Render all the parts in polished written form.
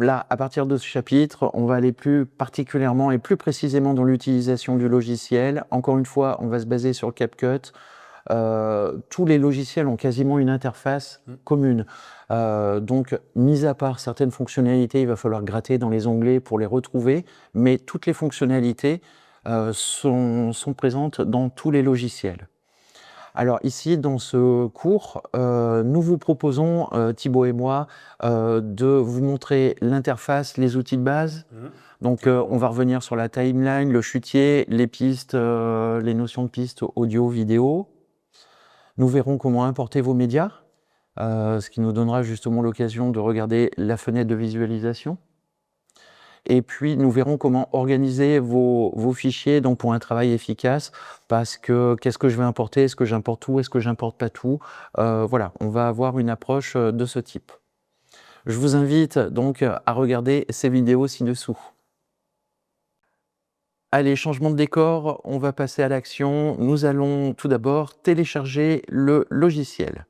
là, à partir de ce chapitre, on va aller plus particulièrement et plus précisément dans l'utilisation du logiciel. Encore une fois, on va se baser sur CapCut. Tous les logiciels ont quasiment une interface commune. Donc, mis à part certaines fonctionnalités, il va falloir gratter dans les onglets pour les retrouver, mais toutes les fonctionnalités sont présentes dans tous les logiciels. Alors ici, dans ce cours, nous vous proposons, Thibaut et moi, de vous montrer l'interface, les outils de base. Donc on va revenir sur la timeline, le chutier, les pistes, les notions de pistes audio, vidéo. Nous verrons comment importer vos médias, ce qui nous donnera justement l'occasion de regarder la fenêtre de visualisation. Et puis, nous verrons comment organiser vos fichiers donc pour un travail efficace, parce que qu'est-ce que je vais importer? Est-ce que j'importe tout? Est-ce que j'importe pas tout? Voilà, on va avoir une approche de ce type. Je vous invite donc à regarder ces vidéos ci-dessous. Allez, changement de décor, on va passer à l'action. Nous allons tout d'abord télécharger le logiciel.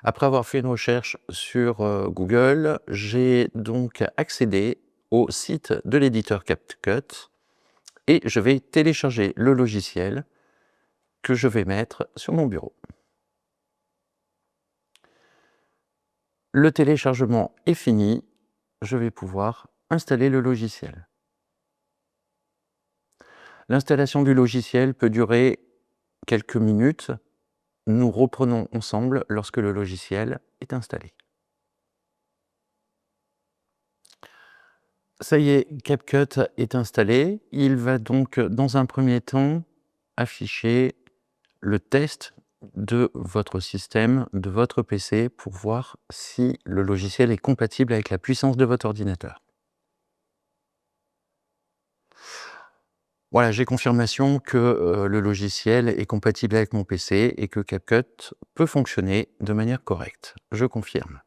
Après avoir fait une recherche sur Google, j'ai donc accédé au site de l'éditeur CapCut et je vais télécharger le logiciel que je vais mettre sur mon bureau. Le téléchargement est fini, je vais pouvoir installer le logiciel. L'installation du logiciel peut durer quelques minutes. Nous reprenons ensemble lorsque le logiciel est installé. Ça y est, CapCut est installé. Il va donc, dans un premier temps, afficher le test de votre système, de votre PC, pour voir si le logiciel est compatible avec la puissance de votre ordinateur. Voilà, j'ai confirmation que le logiciel est compatible avec mon PC et que CapCut peut fonctionner de manière correcte. Je confirme.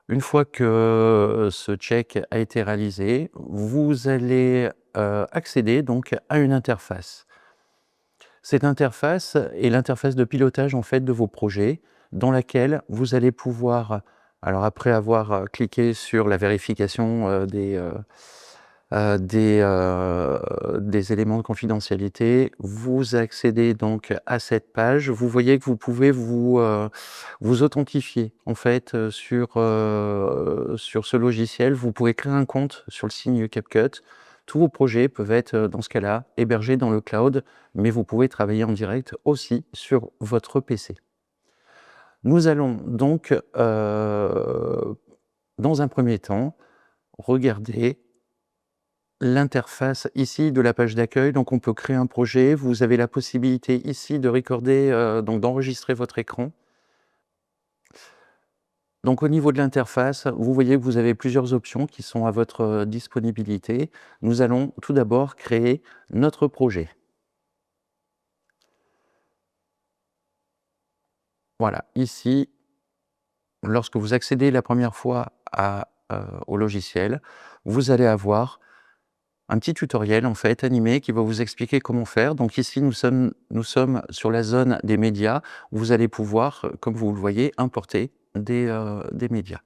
Une fois que ce check a été réalisé, vous allez accéder donc à une interface. Cette interface est l'interface de pilotage en fait de vos projets, dans laquelle vous allez pouvoir, alors après avoir cliqué sur la vérification des éléments de confidentialité, vous accédez donc à cette page. Vous voyez que vous pouvez vous authentifier en fait sur ce logiciel. Vous pouvez créer un compte sur le signe CapCut. Tous vos projets peuvent être dans ce cas-là hébergés dans le cloud, mais vous pouvez travailler en direct aussi sur votre PC. Nous allons donc dans un premier temps regarder l'interface ici de la page d'accueil. Donc on peut créer un projet, vous avez la possibilité ici de recorder, donc d'enregistrer votre écran. Donc au niveau de l'interface, vous voyez que vous avez plusieurs options qui sont à votre disponibilité. Nous allons tout d'abord créer notre projet. Voilà, ici, lorsque vous accédez la première fois au logiciel, vous allez avoir un petit tutoriel en fait animé qui va vous expliquer comment faire. Donc ici, nous sommes sur la zone des médias. Vous allez pouvoir, comme vous le voyez, importer des médias.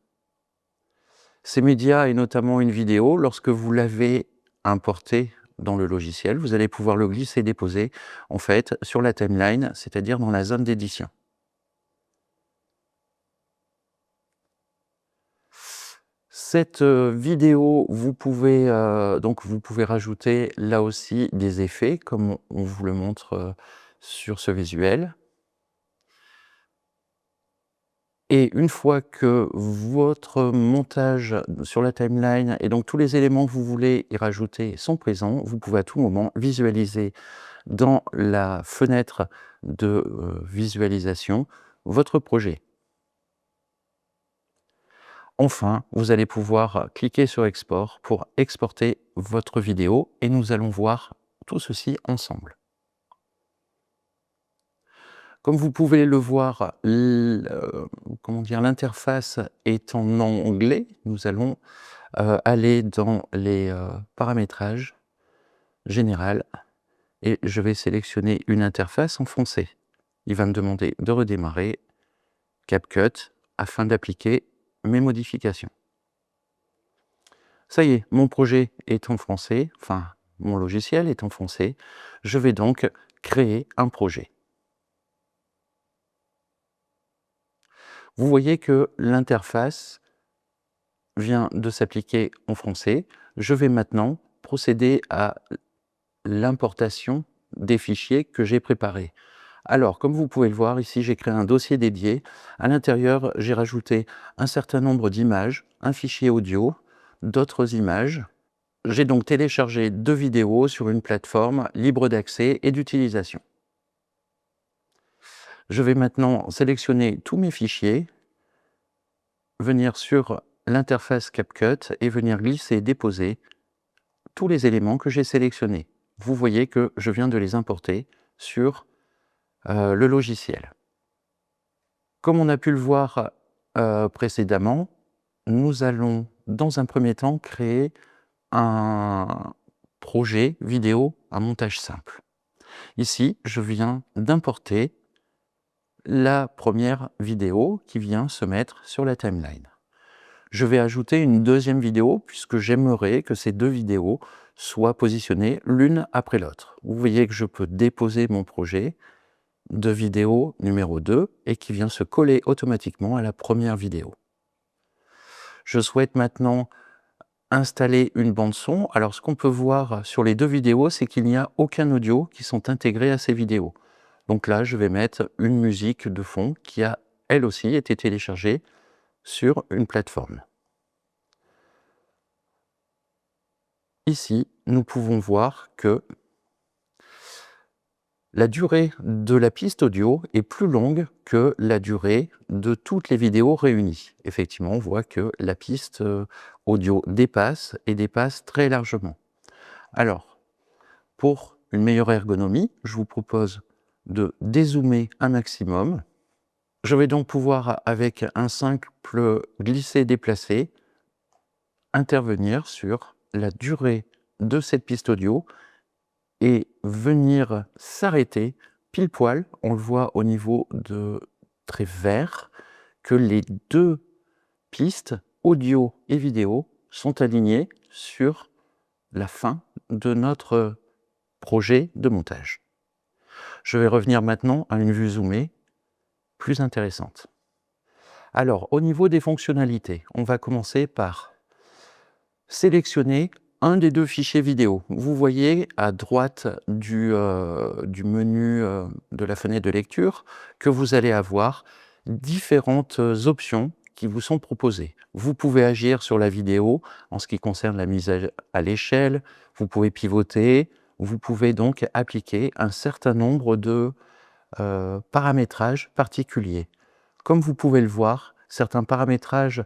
Ces médias et notamment une vidéo, lorsque vous l'avez importé dans le logiciel, vous allez pouvoir le glisser et déposer en fait sur la timeline, c'est-à-dire dans la zone d'édition. Cette vidéo, vous pouvez rajouter là aussi des effets, comme on vous le montre sur ce visuel. Et une fois que votre montage sur la timeline et donc tous les éléments que vous voulez y rajouter sont présents, vous pouvez à tout moment visualiser dans la fenêtre de visualisation votre projet. Enfin, vous allez pouvoir cliquer sur Export pour exporter votre vidéo et nous allons voir tout ceci ensemble. Comme vous pouvez le voir, l'interface est en anglais. Nous allons aller dans les paramétrages général et je vais sélectionner une interface en français. Il va me demander de redémarrer CapCut afin d'appliquer mes modifications. Ça y est, mon projet est en français, enfin, mon logiciel est en français. Je vais donc créer un projet. Vous voyez que l'interface vient de s'appliquer en français. Je vais maintenant procéder à l'importation des fichiers que j'ai préparés. Alors, comme vous pouvez le voir, ici, j'ai créé un dossier dédié. À l'intérieur, j'ai rajouté un certain nombre d'images, un fichier audio, d'autres images. J'ai donc téléchargé 2 vidéos sur une plateforme libre d'accès et d'utilisation. Je vais maintenant sélectionner tous mes fichiers, venir sur l'interface CapCut et venir glisser et déposer tous les éléments que j'ai sélectionnés. Vous voyez que je viens de les importer sur le logiciel. Comme on a pu le voir précédemment, nous allons dans un premier temps créer un projet vidéo à montage simple. Ici, je viens d'importer la première vidéo qui vient se mettre sur la timeline. Je vais ajouter une deuxième vidéo puisque j'aimerais que ces 2 vidéos soient positionnées l'une après l'autre. Vous voyez que je peux déposer mon projet de vidéo numéro 2 et qui vient se coller automatiquement à la première vidéo. Je souhaite maintenant installer une bande son. Alors ce qu'on peut voir sur les 2 vidéos, c'est qu'il n'y a aucun audio qui sont intégrés à ces vidéos. Donc là, je vais mettre une musique de fond qui a, elle aussi, été téléchargée sur une plateforme. Ici, nous pouvons voir que la durée de la piste audio est plus longue que la durée de toutes les vidéos réunies. Effectivement, on voit que la piste audio dépasse et dépasse très largement. Alors, pour une meilleure ergonomie, je vous propose de dézoomer un maximum. Je vais donc pouvoir, avec un simple glisser-déplacer, intervenir sur la durée de cette piste audio et venir s'arrêter pile poil. On le voit au niveau de traits verts que les 2 pistes, audio et vidéo, sont alignées sur la fin de notre projet de montage. Je vais revenir maintenant à une vue zoomée plus intéressante. Alors, au niveau des fonctionnalités, on va commencer par sélectionner un des 2 fichiers vidéo. Vous voyez à droite du menu de la fenêtre de lecture que vous allez avoir différentes options qui vous sont proposées. Vous pouvez agir sur la vidéo en ce qui concerne la mise à l'échelle, vous pouvez pivoter, vous pouvez donc appliquer un certain nombre de paramétrages particuliers. Comme vous pouvez le voir, certains paramétrages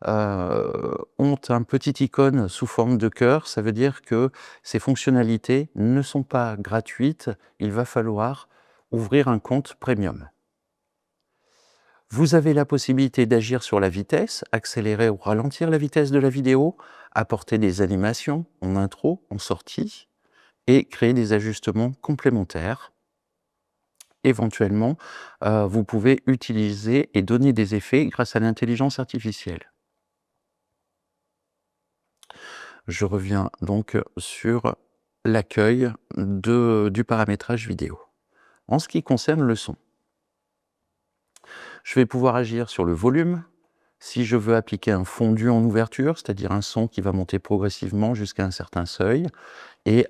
ont un petit icône sous forme de cœur. Ça veut dire que ces fonctionnalités ne sont pas gratuites. Il va falloir ouvrir un compte premium. Vous avez la possibilité d'agir sur la vitesse, accélérer ou ralentir la vitesse de la vidéo, apporter des animations en intro, en sortie, et créer des ajustements complémentaires. Éventuellement, vous pouvez utiliser et donner des effets grâce à l'intelligence artificielle. Je reviens donc sur l'accueil du paramétrage vidéo. En ce qui concerne le son, je vais pouvoir agir sur le volume. Si je veux appliquer un fondu en ouverture, c'est-à-dire un son qui va monter progressivement jusqu'à un certain seuil, et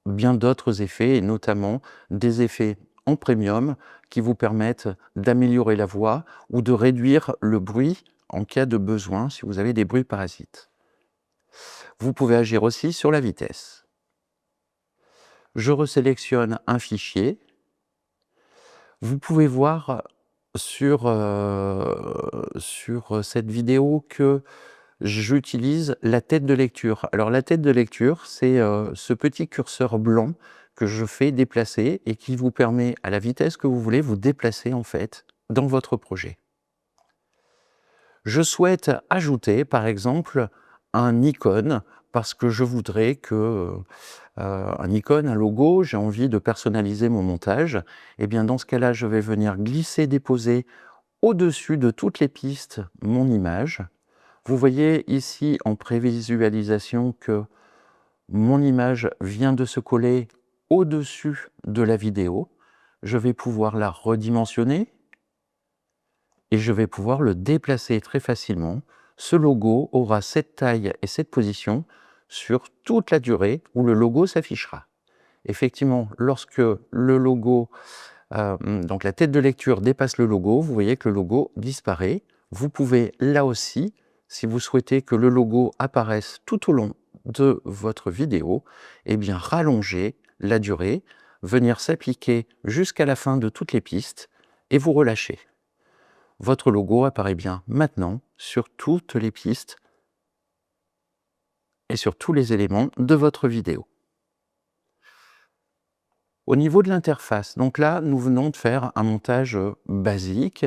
bien d'autres effets, et notamment des effets en premium qui vous permettent d'améliorer la voix ou de réduire le bruit en cas de besoin si vous avez des bruits parasites. Vous pouvez agir aussi sur la vitesse. Je resélectionne un fichier. Vous pouvez voir sur cette vidéo que j'utilise la tête de lecture. Alors la tête de lecture, c'est ce petit curseur blanc que je fais déplacer et qui vous permet, à la vitesse que vous voulez, vous déplacer en fait dans votre projet. Je souhaite ajouter, par exemple, un icône parce que je voudrais que un icône, un logo, j'ai envie de personnaliser mon montage. Et bien dans ce cas-là, je vais venir glisser, déposer au-dessus de toutes les pistes mon image. Vous voyez ici en prévisualisation que mon image vient de se coller au-dessus de la vidéo. Je vais pouvoir la redimensionner et je vais pouvoir le déplacer très facilement. Ce logo aura cette taille et cette position sur toute la durée où le logo s'affichera. Effectivement, lorsque le logo, donc la tête de lecture dépasse le logo, vous voyez que le logo disparaît. Vous pouvez là aussi, si vous souhaitez que le logo apparaisse tout au long de votre vidéo, eh bien rallonger la durée, venir s'appliquer jusqu'à la fin de toutes les pistes et vous relâchez. Votre logo apparaît bien maintenant sur toutes les pistes et sur tous les éléments de votre vidéo. Au niveau de l'interface, donc là, nous venons de faire un montage basique.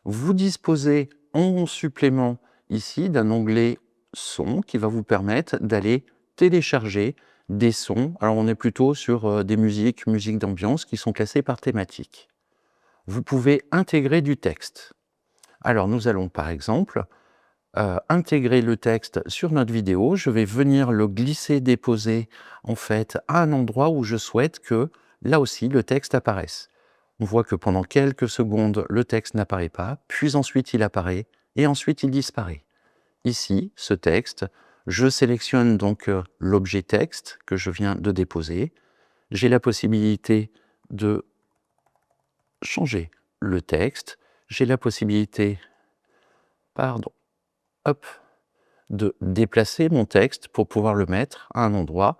Vous disposez en supplément ici d'un onglet son qui va vous permettre d'aller télécharger des sons. Alors on est plutôt sur des musiques d'ambiance qui sont classées par thématique. Vous pouvez intégrer du texte. Alors nous allons par exemple intégrer le texte sur notre vidéo. Je vais venir le glisser, déposer en fait à un endroit où je souhaite que là aussi le texte apparaisse. On voit que pendant quelques secondes le texte n'apparaît pas, puis ensuite il apparaît et ensuite il disparaît. Ici, ce texte, je sélectionne donc l'objet texte que je viens de déposer. J'ai la possibilité de changer le texte. J'ai la possibilité, hop, de déplacer mon texte pour pouvoir le mettre à un endroit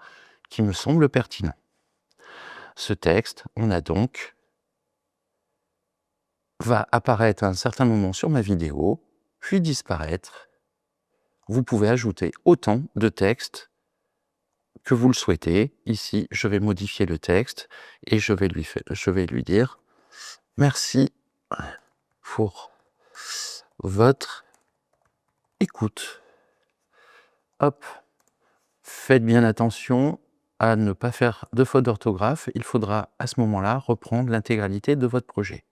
qui me semble pertinent. Ce texte, va apparaître à un certain moment sur ma vidéo, puis disparaître. Vous pouvez ajouter autant de texte que vous le souhaitez. Ici, je vais modifier le texte et je vais lui dire « Merci pour votre écoute ». Hop, faites bien attention à ne pas faire de faute d'orthographe. Il faudra à ce moment-là reprendre l'intégralité de votre projet.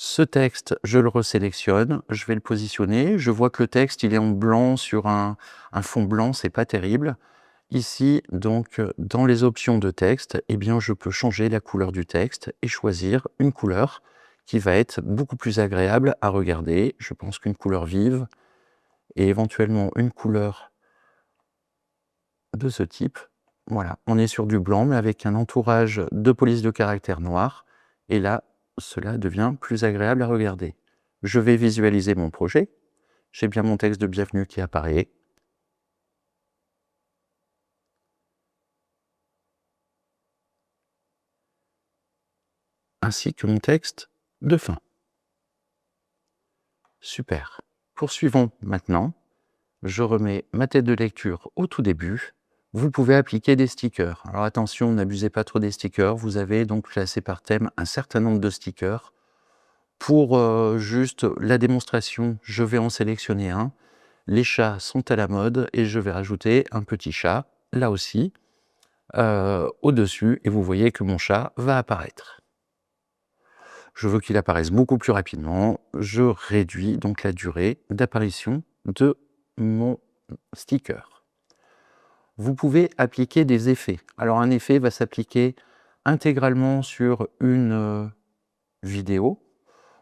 Ce texte, je le resélectionne, je vais le positionner. Je vois que le texte, il est en blanc sur un fond blanc, c'est pas terrible. Ici, donc, dans les options de texte, eh bien, je peux changer la couleur du texte et choisir une couleur qui va être beaucoup plus agréable à regarder. Je pense qu'une couleur vive et éventuellement une couleur de ce type. Voilà, on est sur du blanc, mais avec un entourage de police de caractère noir. Et là, cela devient plus agréable à regarder. Je vais visualiser mon projet. J'ai bien mon texte de bienvenue qui apparaît. Ainsi que mon texte de fin. Super. Poursuivons maintenant. Je remets ma tête de lecture au tout début. Vous pouvez appliquer des stickers. Alors attention, n'abusez pas trop des stickers. Vous avez donc classé par thème un certain nombre de stickers. Pour juste la démonstration, je vais en sélectionner un. Les chats sont à la mode et je vais rajouter un petit chat, là aussi, au-dessus. Et vous voyez que mon chat va apparaître. Je veux qu'il apparaisse beaucoup plus rapidement. Je réduis donc la durée d'apparition de mon sticker. Vous pouvez appliquer des effets. Alors un effet va s'appliquer intégralement sur une vidéo.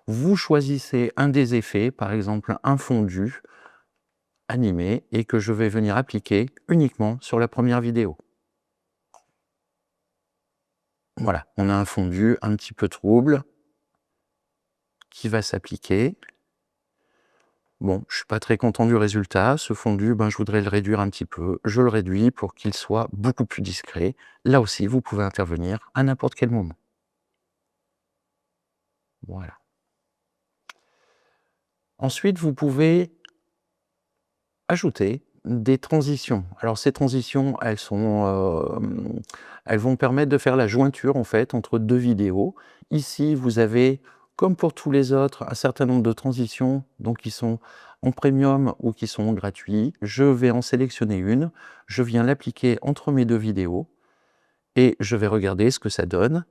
Vous choisissez un des effets, par exemple un fondu animé, et que je vais venir appliquer uniquement sur la première vidéo. Voilà, on a un fondu un petit peu trouble qui va s'appliquer. Bon, je ne suis pas très content du résultat. Ce fondu, je voudrais le réduire un petit peu. Je le réduis pour qu'il soit beaucoup plus discret. Là aussi, vous pouvez intervenir à n'importe quel moment. Voilà. Ensuite, vous pouvez ajouter des transitions. Alors ces transitions, elles vont permettre de faire la jointure en fait entre deux vidéos. Ici, vous avez, comme pour tous les autres, un certain nombre de transitions, donc qui sont en premium ou qui sont gratuits. Je vais en sélectionner une, je viens l'appliquer entre mes deux vidéos et je vais regarder ce que ça donne.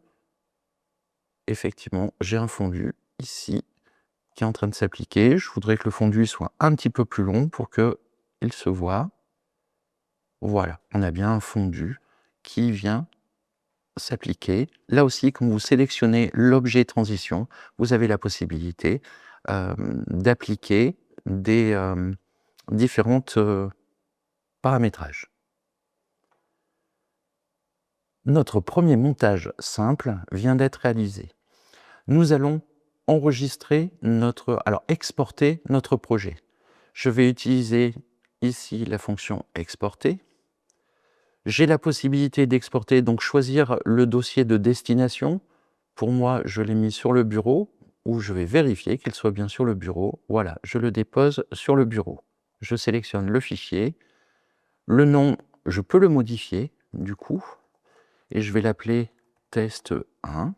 Effectivement, j'ai un fondu ici qui est en train de s'appliquer. Je voudrais que le fondu soit un petit peu plus long pour qu'il se voit. Voilà, on a bien un fondu qui vient s'appliquer. Là aussi, quand vous sélectionnez l'objet transition, vous avez la possibilité d'appliquer des différentes paramétrages. Notre premier montage simple vient d'être réalisé. Nous allons enregistrer exporter notre projet. Je vais utiliser ici la fonction exporter. J'ai la possibilité d'exporter, donc choisir le dossier de destination. Pour moi, je l'ai mis sur le bureau, où je vais vérifier qu'il soit bien sur le bureau. Voilà, je le dépose sur le bureau. Je sélectionne le fichier. Le nom, je peux le modifier, du coup, et je vais l'appeler test 1.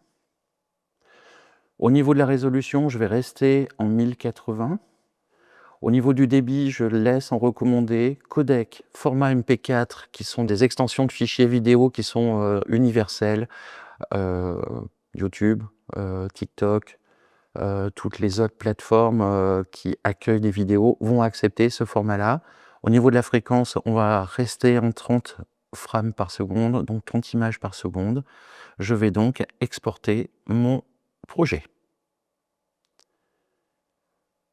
Au niveau de la résolution, je vais rester en 1080. Au niveau du débit, je laisse en recommandé codec, format MP4, qui sont des extensions de fichiers vidéo qui sont universelles. YouTube, TikTok, toutes les autres plateformes qui accueillent des vidéos vont accepter ce format-là. Au niveau de la fréquence, on va rester en 30 frames par seconde, donc 30 images par seconde. Je vais donc exporter mon projet.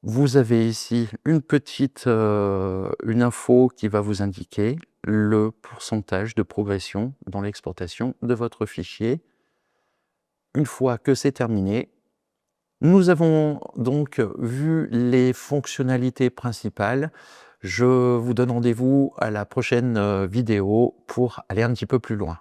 Vous avez ici une petite une info qui va vous indiquer le pourcentage de progression dans l'exportation de votre fichier. Une fois que c'est terminé, nous avons donc vu les fonctionnalités principales. Je vous donne rendez-vous à la prochaine vidéo pour aller un petit peu plus loin.